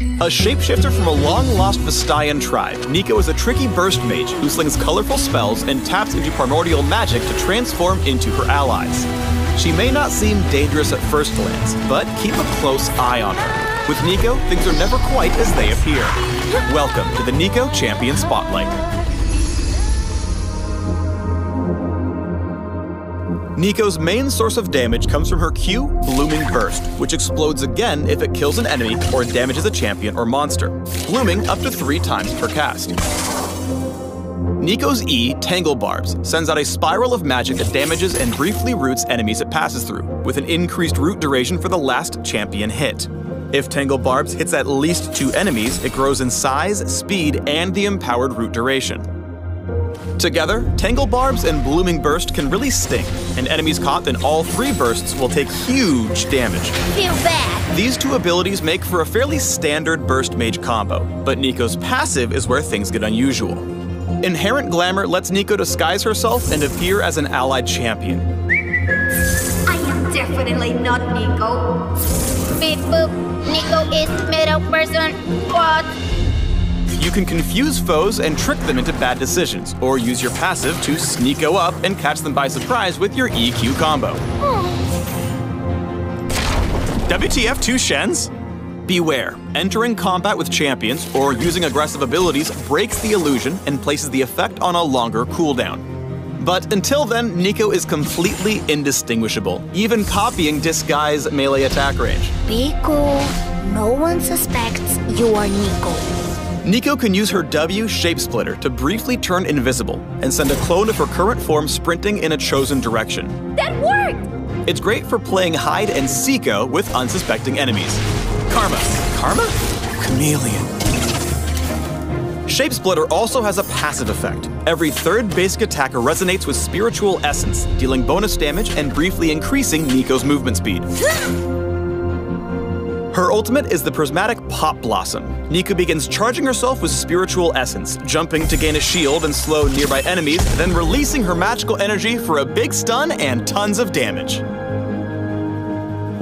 A shapeshifter from a long-lost Vistayan tribe, Neeko is a tricky burst mage who slings colorful spells and taps into primordial magic to transform into her allies. She may not seem dangerous at first glance, but keep a close eye on her. With Neeko, things are never quite as they appear. Welcome to the Neeko Champion Spotlight. Neeko's main source of damage comes from her Q, Blooming Burst, which explodes again if it kills an enemy or damages a champion or monster, blooming up to 3 times per cast. Neeko's E, Tangle Barbs, sends out a spiral of magic that damages and briefly roots enemies it passes through, with an increased root duration for the last champion hit. If Tangle Barbs hits at least 2 enemies, it grows in size, speed, and the empowered root duration. Together, Tangle Barbs and Blooming Burst can really sting, and enemies caught in all 3 bursts will take huge damage. Feel bad. These 2 abilities make for a fairly standard burst mage combo, but Neeko's passive is where things get unusual. Inherent Glamour lets Neeko disguise herself and appear as an allied champion. I am definitely not Neeko. Beep boop. Neeko is middle person. What? You can confuse foes and trick them into bad decisions, or use your passive to sneako up and catch them by surprise with your EQ combo. WTF 2 Shens? Beware, entering combat with champions or using aggressive abilities breaks the illusion and places the effect on a longer cooldown. But until then, Neeko is completely indistinguishable, even copying Disguise melee attack range. Be cool. No one suspects you are Neeko. Neeko can use her W Shapesplitter to briefly turn invisible and send a clone of her current form sprinting in a chosen direction. That worked! It's great for playing hide and seeko with unsuspecting enemies. Karma. Karma? Chameleon. Shapesplitter also has a passive effect. Every 3rd basic attacker resonates with Spiritual Essence, dealing bonus damage and briefly increasing Neeko's movement speed. Her ultimate is the prismatic Pop Blossom. Neeko begins charging herself with Spiritual Essence, jumping to gain a shield and slow nearby enemies, then releasing her magical energy for a big stun and tons of damage.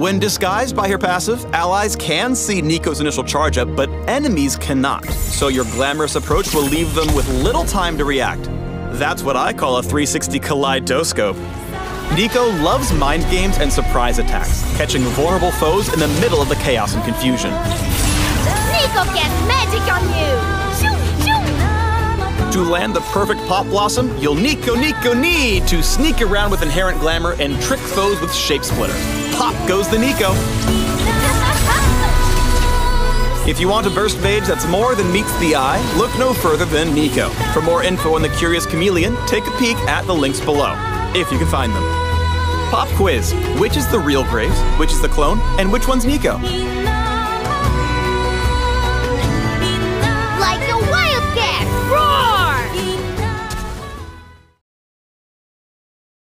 When disguised by her passive, allies can see Neeko's initial charge up, but enemies cannot, so your glamorous approach will leave them with little time to react. That's what I call a 360 kaleidoscope. Neeko loves mind games and surprise attacks, catching vulnerable foes in the middle of the chaos and confusion. Neeko gets magic on you! Shoot, shoot! To land the perfect Pop Blossom, you'll Neeko need to sneak around with Inherent Glamour and trick foes with Shapesplitter. Pop goes the Neeko! If you want a burst mage that's more than meets the eye, look no further than Neeko. For more info on the Curious Chameleon, take a peek at the links below, if you can find them. Pop quiz. Which is the real Graves, which is the clone, and which one's Neeko?